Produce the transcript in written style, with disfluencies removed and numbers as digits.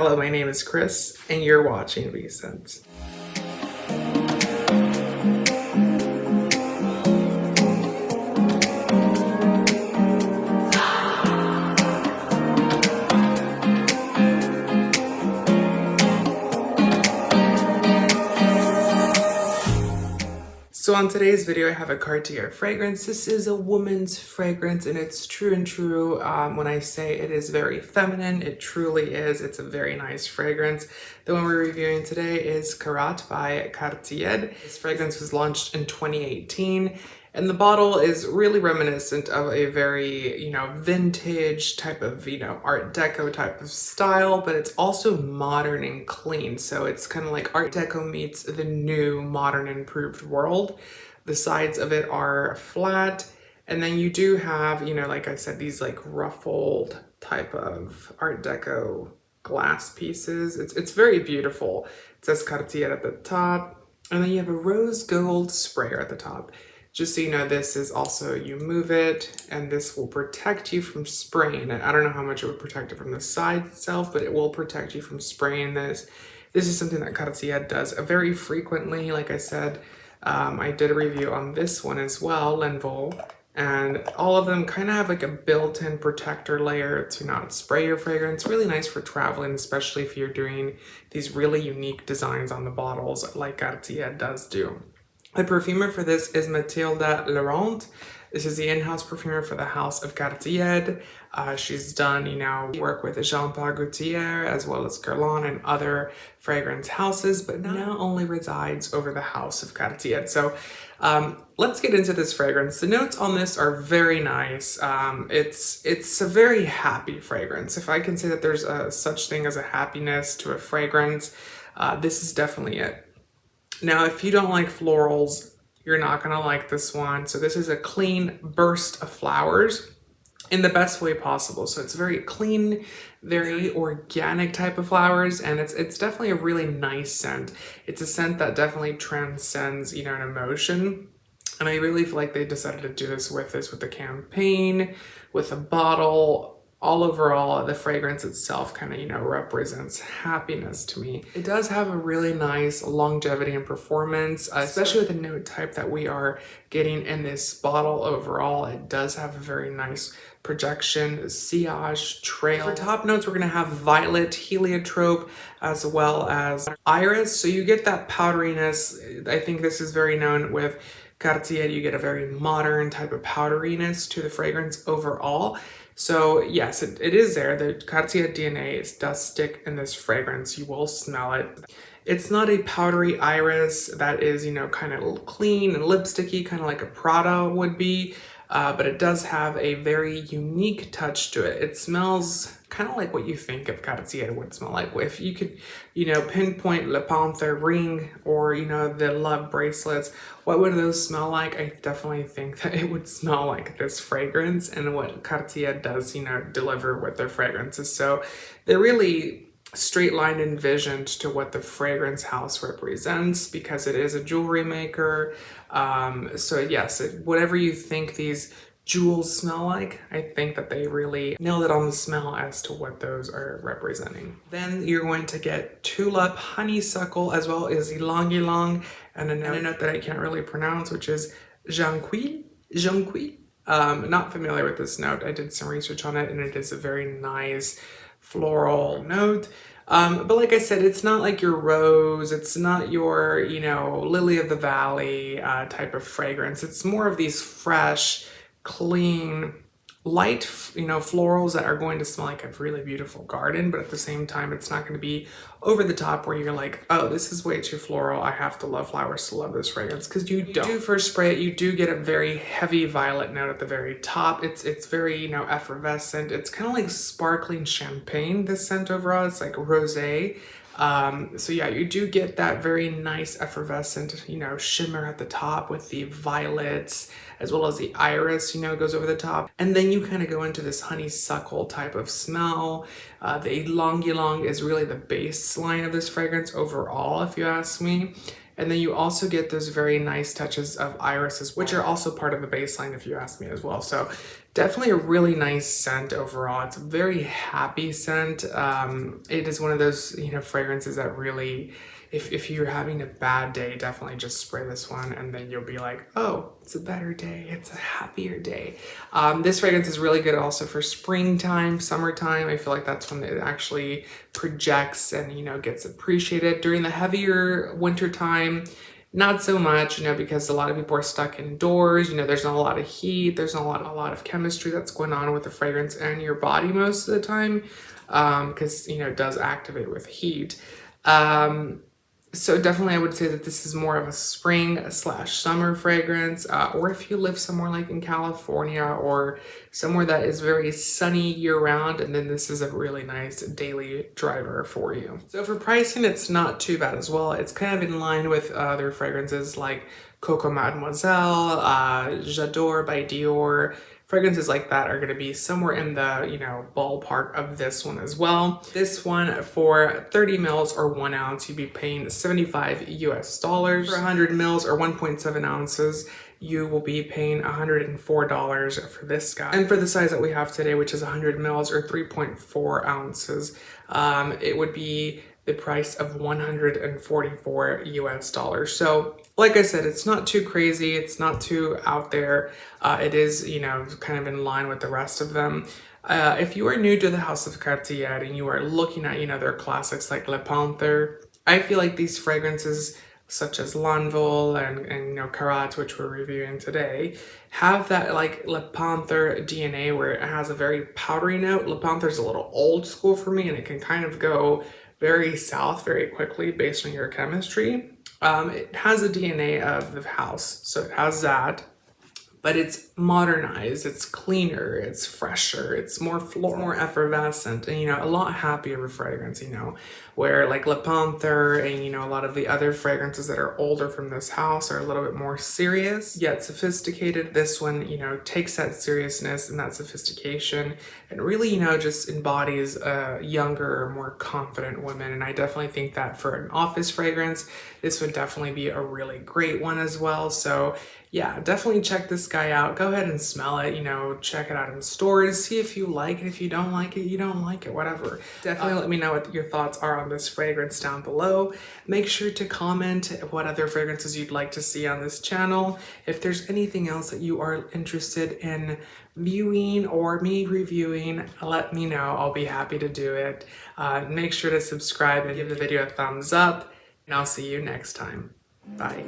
Hello, my name is Chris, and you're watching V-Sense. So on today's video, I have a Cartier fragrance. This is a woman's fragrance, and it's true and true. When I say it is very feminine, it truly is. It's a very nice fragrance. The one we're reviewing today is Carat by Cartier. This fragrance was launched in 2018. And the bottle is really reminiscent of a very, vintage type of, Art Deco type of style, but it's also modern and clean. So it's kind of like Art Deco meets the new modern improved world. The sides of it are flat. And then you do have, like I said, these like ruffled type of Art Deco glass pieces. It's very beautiful. It says Cartier at the top. And then you have a rose gold sprayer at the top. Just so you know, this is also, you move it and this will protect you from spraying it. I don't know how much it would protect it from the side itself, but it will protect you from spraying this. This is something that Cartier does very frequently. Like I said, I did a review on this one as well, L'Envol, and all of them kind of have like a built-in protector layer to not spray your fragrance. Really nice for traveling, especially if you're doing these really unique designs on the bottles like Cartier does do. The perfumer for this is Mathilde Laurent. This is the in-house perfumer for the House of Cartier. She's done, work with Jean-Paul Gaultier as well as Guerlain and other fragrance houses, but now only resides over the House of Cartier. So let's get into this fragrance. The notes on this are very nice. It's a very happy fragrance. If I can say that there's such thing as a happiness to a fragrance, this is definitely it. Now, if you don't like florals, you're not gonna like this one. So this is a clean burst of flowers in the best way possible. So it's very clean, very organic type of flowers, and it's definitely a really nice scent. It's a scent that definitely transcends, an emotion. And I really feel like they decided to do this with the campaign, with the bottle. All overall, the fragrance itself kind of, represents happiness to me. It does have a really nice longevity and performance, especially with the note type that we are getting in this bottle overall. It does have a very nice projection, sillage, trail. For top notes, we're gonna have violet, heliotrope, as well as iris. So you get that powderiness. I think this is very known with Cartier. You get a very modern type of powderiness to the fragrance overall. So yes, it is there. The Cartier DNA does stick in this fragrance. You will smell it. It's not a powdery iris that is, kind of clean and lipsticky, kind of like a Prada would be. But it does have a very unique touch to it. It smells kind of like what you think of Cartier would smell like. If you could, pinpoint Le Panther ring or, the Love bracelets, what would those smell like? I definitely think that it would smell like this fragrance and what Cartier does, deliver with their fragrances. So they're really straight line envisioned to what the fragrance house represents because it is a jewelry maker. So yes, whatever you think these jewels smell like, I think that they really nailed it on the smell as to what those are representing. Then you're going to get tulip, honeysuckle, as well as ylang ylang, and a note that I can't really pronounce, which is jonquil. Not familiar with this note. I did some research on it, and it is a very nice floral note. But like I said, it's not like your rose, it's not your, lily of the valley type of fragrance. It's more of these fresh, clean, light, florals that are going to smell like a really beautiful garden, but at the same time, it's not going to be over the top where you're like, oh, this is way too floral. I have to love flowers to love this fragrance, because you do first spray it, you do get a very heavy violet note at the very top. It's very, effervescent. It's kind of like sparkling champagne, this scent overall. It's like rosé. So yeah, you do get that very nice effervescent, shimmer at the top with the violets, as well as the iris, goes over the top. And then you kind of go into this honeysuckle type of smell. The ylang ylang is really the baseline of this fragrance overall, if you ask me. And then you also get those very nice touches of irises, which are also part of the baseline, if you ask me as well. So Definitely a really nice scent overall. It's a very happy scent. It is one of those, fragrances that really, if you're having a bad day, definitely just spray this one and then you'll be like, oh, it's a better day. It's a happier day. This fragrance is really good also for springtime, summertime. I feel like that's when it actually projects and, gets appreciated. During the heavier winter time, not so much, because a lot of people are stuck indoors. There's not a lot of heat. There's not a lot of chemistry that's going on with the fragrance and your body most of the time, because, it does activate with heat. So definitely I would say that this is more of a spring/summer fragrance, or if you live somewhere like in California or somewhere that is very sunny year round, and then this is a really nice daily driver for you. So for pricing, it's not too bad as well. It's kind of in line with other fragrances like Coco Mademoiselle, J'adore by Dior. Fragrances like that are going to be somewhere in the, ballpark of this one as well. This one for 30 mils or 1 ounce, you'd be paying 75 US dollars. For 100 mils or 1.7 ounces, you will be paying $104 for this guy. And for the size that we have today, which is 100 mils or 3.4 ounces, it would be the price of 144 US dollars. So like I said, it's not too crazy. It's not too out there. It is, kind of in line with the rest of them. If you are new to the House of Cartier and you are looking at, their classics like Le Panther, I feel like these fragrances such as L'Envol and Carat, which we're reviewing today, have that like Le Panther DNA where it has a very powdery note. Le Panther's a little old school for me, and it can kind of go very south very quickly based on your chemistry. It has a DNA of the house, so it has that, but it's modernized, it's cleaner, it's fresher, it's more floral, more effervescent, and a lot happier of a fragrance, where like Le Panther and a lot of the other fragrances that are older from this house are a little bit more serious yet sophisticated. This one, takes that seriousness and that sophistication and really, just embodies a younger, more confident woman. And I definitely think that for an office fragrance, this would definitely be a really great one as well. So yeah, definitely check this guy out. Go ahead and smell it, check it out in stores, see if you like it. If you don't like it, you don't like it, whatever. Definitely let me know what your thoughts are on this fragrance down below. Make sure to comment what other fragrances you'd like to see on this channel. If there's anything else that you are interested in viewing or me reviewing, let me know. I'll be happy to do it. Make sure to subscribe and give the video a thumbs up, and I'll see you next time. Bye.